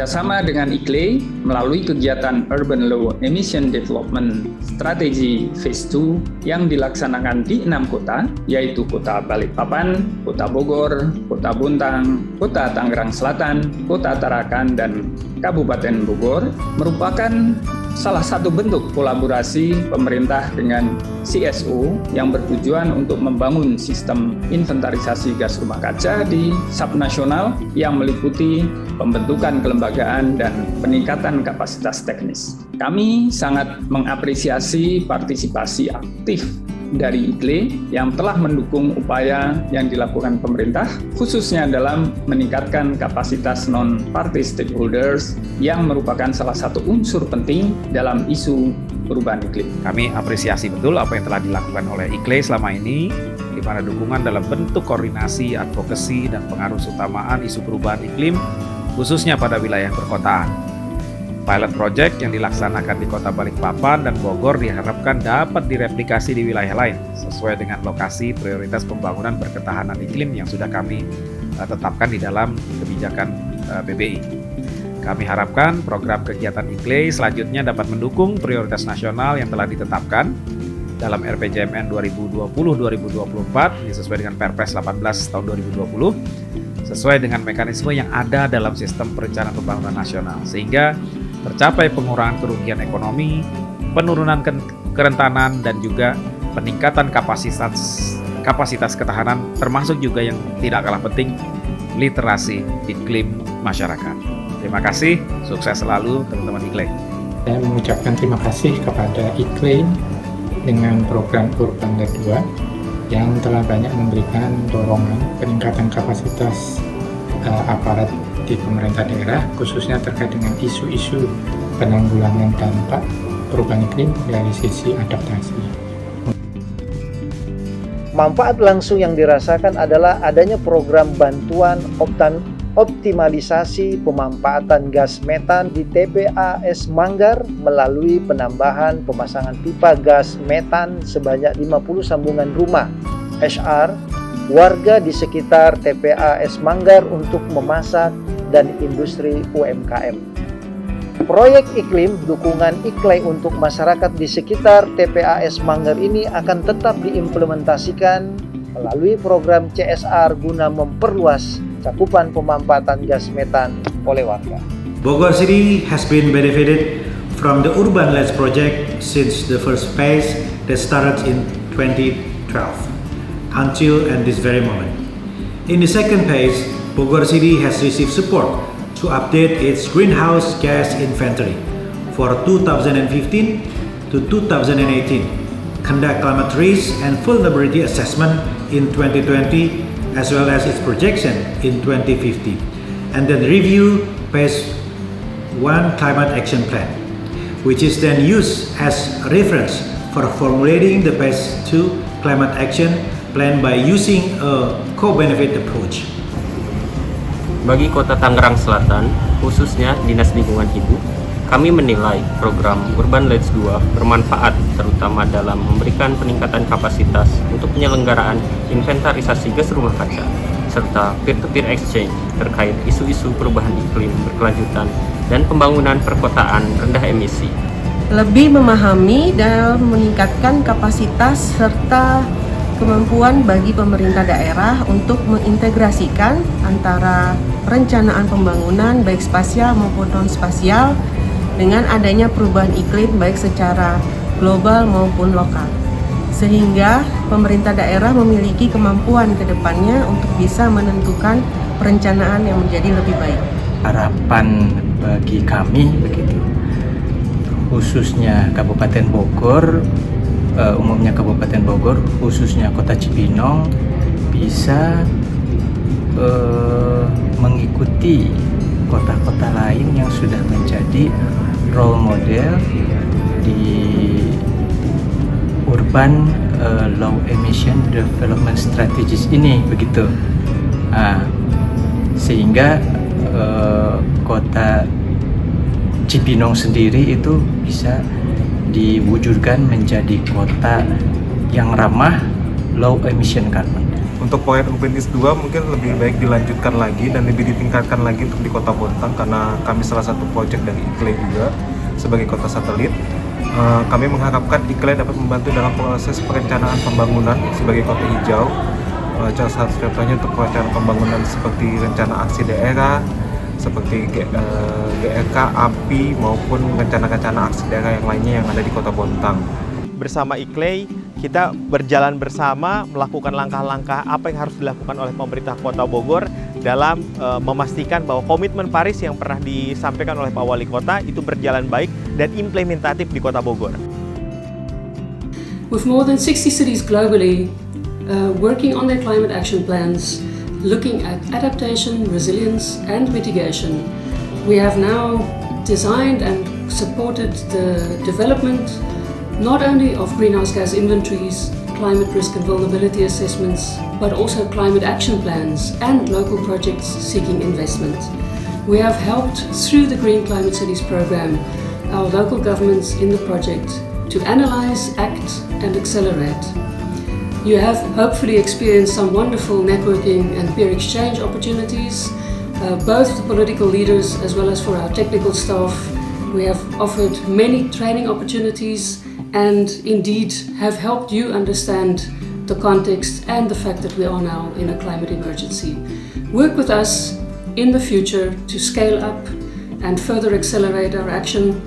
Bekerjasama dengan ICLEI melalui kegiatan Urban Low Emission Development Strategy Phase 2 yang dilaksanakan di 6 kota, yaitu Kota Balikpapan, Kota Bogor, Kota Bontang, Kota Tangerang Selatan, Kota Tarakan, dan Kabupaten Bogor, merupakan salah satu bentuk kolaborasi pemerintah dengan CSO yang bertujuan untuk membangun sistem inventarisasi gas rumah kaca di subnasional yang meliputi pembentukan kelembagaan dan peningkatan kapasitas teknis. Kami sangat mengapresiasi partisipasi aktif dari ICLEI yang telah mendukung upaya yang dilakukan pemerintah, khususnya dalam meningkatkan kapasitas non-party stakeholders yang merupakan salah satu unsur penting dalam isu perubahan iklim. Kami apresiasi betul apa yang telah dilakukan oleh ICLEI selama ini, di mana dukungan dalam bentuk koordinasi, advokasi, dan pengaruh utamaan isu perubahan iklim, khususnya pada wilayah perkotaan. Pilot project yang dilaksanakan di Kota Balikpapan dan Bogor diharapkan dapat direplikasi di wilayah lain sesuai dengan lokasi prioritas pembangunan berketahanan iklim yang sudah kami tetapkan di dalam kebijakan PBI. Kami harapkan program kegiatan ICLEI selanjutnya dapat mendukung prioritas nasional yang telah ditetapkan dalam RPJMN 2020-2024 sesuai dengan Perpres 18 tahun 2020 sesuai dengan mekanisme yang ada dalam sistem perencanaan pembangunan nasional sehingga tercapai pengurangan kerugian ekonomi, penurunan kerentanan, dan juga peningkatan kapasitas ketahanan, termasuk juga yang tidak kalah penting, literasi iklim masyarakat. Terima kasih, sukses selalu teman-teman ICLEI. Saya mengucapkan terima kasih kepada ICLEI dengan program Urban 2 yang telah banyak memberikan dorongan peningkatan kapasitas aparat di pemerintah daerah, khususnya terkait dengan isu-isu penanggulangan dampak perubahan iklim dari sisi adaptasi. Manfaat langsung yang dirasakan adalah adanya program bantuan optimalisasi pemanfaatan gas metan di TPAS Manggar melalui penambahan pemasangan pipa gas metan sebanyak 50 sambungan rumah HR warga di sekitar TPAS Manggar untuk memasak dan industri UMKM. Proyek iklim dukungan ICLEI untuk masyarakat di sekitar TPAS Manggar ini akan tetap diimplementasikan melalui program CSR guna memperluas cakupan pemanfaatan gas metan oleh warga. Bogor City has been benefited from the Urban Lands project since the first phase that started in 2012 until this very moment. In the second phase, Bogor City has received support to update its greenhouse gas inventory for 2015 to 2018, conduct climate risk and vulnerability assessment in 2020 as well as its projection in 2050, and then review phase 1 climate action plan, which is then used as a reference for formulating the phase 2 climate action plan by using a co-benefit approach. Bagi Kota Tangerang Selatan, khususnya Dinas Lingkungan Hidup, kami menilai program Urban Lands 2 bermanfaat terutama dalam memberikan peningkatan kapasitas untuk penyelenggaraan inventarisasi gas rumah kaca, serta peer-to-peer exchange terkait isu-isu perubahan iklim berkelanjutan dan pembangunan perkotaan rendah emisi. Lebih memahami dan meningkatkan kapasitas serta kemampuan bagi pemerintah daerah untuk mengintegrasikan antara perencanaan pembangunan baik spasial maupun non-spasial dengan adanya perubahan iklim baik secara global maupun lokal. Sehingga pemerintah daerah memiliki kemampuan ke depannya untuk bisa menentukan perencanaan yang menjadi lebih baik. Harapan bagi kami begitu, khususnya Kabupaten Bogor, umumnya Kabupaten Bogor, khususnya Kota Cibinong bisa mengikuti kota-kota lain yang sudah menjadi role model di urban low emission development strategies ini begitu. Sehingga Kota Cibinong sendiri itu bisa diwujudkan menjadi kota yang ramah low emission carbon. Untuk proyek Urban Leads 2 mungkin lebih baik dilanjutkan lagi dan lebih ditingkatkan lagi untuk di Kota Bontang, karena kami salah satu proyek dari ICLEI juga sebagai kota satelit. Kami mengharapkan ICLEI dapat membantu dalam proses perencanaan pembangunan sebagai kota hijau. Salah satu contohnya untuk perencanaan pembangunan seperti rencana aksi daerah, seperti GRK, API, maupun rencana-rencana aksi daerah yang lainnya yang ada di Kota Bontang. Bersama ICLEI, kita berjalan bersama melakukan langkah-langkah apa yang harus dilakukan oleh pemerintah Kota Bogor dalam memastikan bahwa komitmen Paris yang pernah disampaikan oleh Pak Wali Kota itu berjalan baik dan implementatif di Kota Bogor. With more than 60 cities globally working on their climate action plans, looking at adaptation, resilience and mitigation, we have now designed and supported the development not only of greenhouse gas inventories, climate risk and vulnerability assessments, but also climate action plans and local projects seeking investment. We have helped, through the Green Climate Cities program, our local governments in the project to analyze, act and accelerate. You have hopefully experienced some wonderful networking and peer exchange opportunities, both the political leaders as well as for our technical staff. We have offered many training opportunities and indeed have helped you understand the context and the fact that we are now in a climate emergency. Work with us in the future to scale up and further accelerate our action.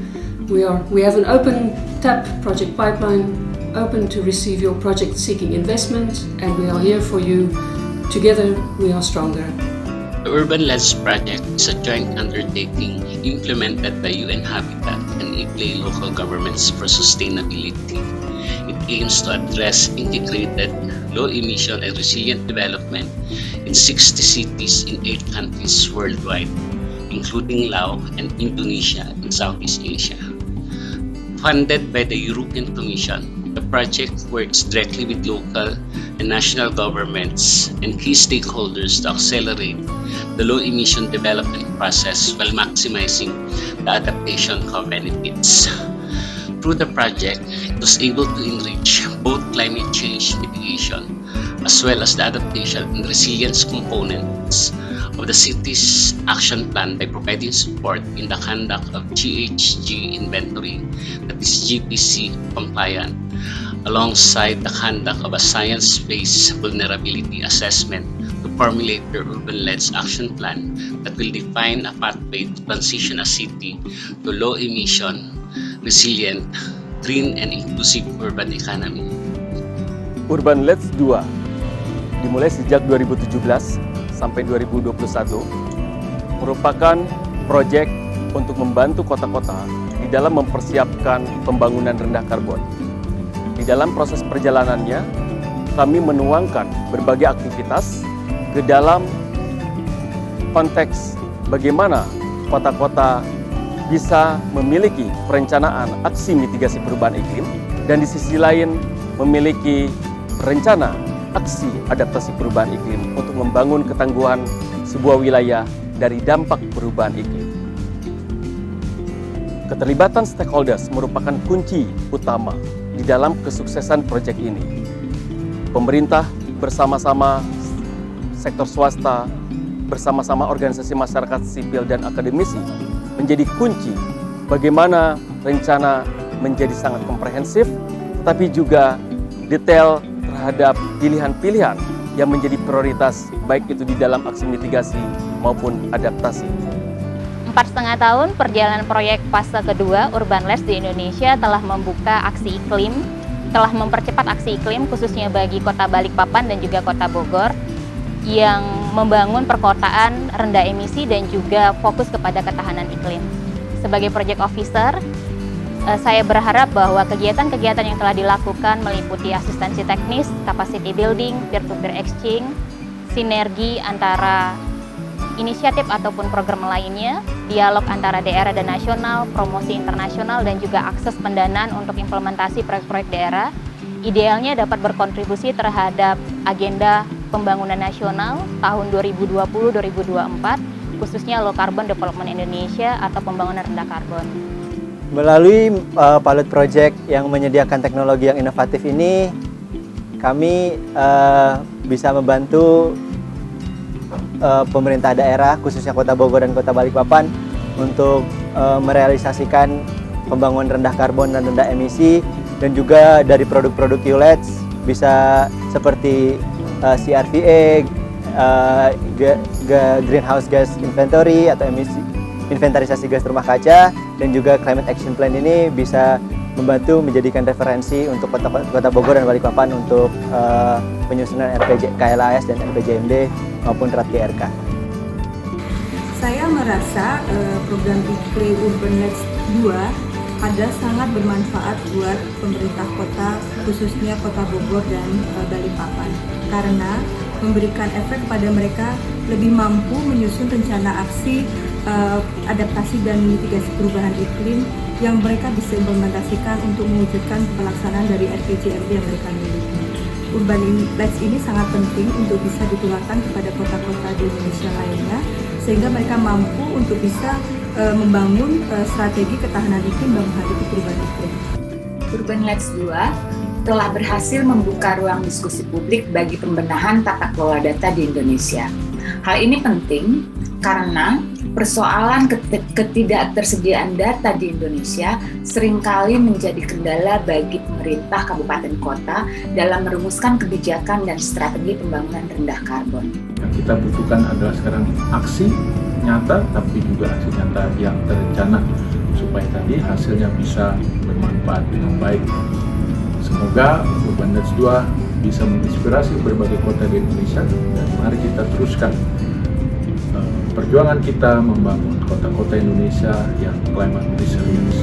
We have an open tap project pipeline, open to receive your project seeking investment, and we are here for you. Together we are stronger. The Urban Leads project is a joint undertaking implemented by UN Habitat and ICLEI local governments for sustainability. It aims to address integrated, low-emission and resilient development in 60 cities in 8 countries worldwide, including Laos and Indonesia in Southeast Asia. Funded by the European Commission, the project works directly with local and national governments and key stakeholders to accelerate the low-emission development process while maximizing the adaptation co-benefits. Through the project, it was able to enrich both climate change mitigation as well as the adaptation and resilience components of the city's action plan by providing support in the conduct of GHG inventory that is GPC compliant, alongside the conduct of a science-based vulnerability assessment to formulate their Urban Leads action plan that will define a pathway to transition a city to low-emission, resilient, green and inclusive urban economy. Urban Leads 2 dimulai sejak 2017 sampai 2021 merupakan proyek untuk membantu kota-kota di dalam mempersiapkan pembangunan rendah karbon. Di dalam proses perjalanannya, kami menuangkan berbagai aktivitas ke dalam konteks bagaimana kota-kota bisa memiliki perencanaan aksi mitigasi perubahan iklim dan di sisi lain memiliki rencana aksi adaptasi perubahan iklim untuk membangun ketangguhan sebuah wilayah dari dampak perubahan iklim. Keterlibatan stakeholders merupakan kunci utama di dalam kesuksesan proyek ini. Pemerintah bersama-sama sektor swasta, bersama-sama organisasi masyarakat sipil dan akademisi menjadi kunci bagaimana rencana menjadi sangat komprehensif, tetapi juga detail terhadap pilihan-pilihan yang menjadi prioritas baik itu di dalam aksi mitigasi maupun adaptasi. 4,5 tahun perjalanan proyek fase kedua Urban Leads di Indonesia telah membuka aksi iklim, telah mempercepat aksi iklim khususnya bagi Kota Balikpapan dan juga Kota Bogor yang membangun perkotaan rendah emisi dan juga fokus kepada ketahanan iklim. Sebagai project officer, saya berharap bahwa kegiatan-kegiatan yang telah dilakukan meliputi asistensi teknis, capacity building, peer-to-peer exchange, sinergi antara inisiatif ataupun program lainnya, dialog antara daerah dan nasional, promosi internasional, dan juga akses pendanaan untuk implementasi proyek-proyek daerah, idealnya dapat berkontribusi terhadap agenda pembangunan nasional tahun 2020-2024, khususnya Low Carbon Development Indonesia atau pembangunan rendah karbon. Melalui pilot project yang menyediakan teknologi yang inovatif ini, kami bisa membantu pemerintah daerah, khususnya Kota Bogor dan Kota Balikpapan, untuk merealisasikan pembangunan rendah karbon dan rendah emisi, dan juga dari produk-produk QLEDS bisa seperti CRVA, Greenhouse Gas Inventory atau inventarisasi gas rumah kaca, dan juga Climate Action Plan ini bisa membantu menjadikan referensi untuk Kota Bogor dan Balikpapan untuk penyusunan KLAS dan RPJMD maupun RAT-GRK. Saya merasa program IKLEI Urban Leads 2 ada sangat bermanfaat buat pemerintah kota, khususnya Kota Bogor dan Balikpapan, karena memberikan efek kepada mereka lebih mampu menyusun rencana aksi adaptasi dan mitigasi perubahan iklim yang mereka bisa implementasikan untuk mewujudkan pelaksanaan dari RPJMD yang mereka miliki. Urban Leads ini sangat penting untuk bisa ditularkan kepada kota-kota di Indonesia lainnya, sehingga mereka mampu untuk bisa membangun strategi ketahanan iklim dan menghadapi perubahan iklim. Urban Leads 2 telah berhasil membuka ruang diskusi publik bagi pembenahan tata kelola data di Indonesia. Hal ini penting karena persoalan ketidaktersediaan data di Indonesia seringkali menjadi kendala bagi pemerintah kabupaten kota dalam merumuskan kebijakan dan strategi pembangunan rendah karbon. Yang kita butuhkan adalah sekarang aksi nyata, tapi juga aksi nyata yang terencana supaya tadi hasilnya bisa bermanfaat dengan baik. Semoga Urban Leads 2 bisa menginspirasi berbagai kota di Indonesia, dan mari kita teruskan perjuangan kita membangun kota-kota Indonesia yang climate resilience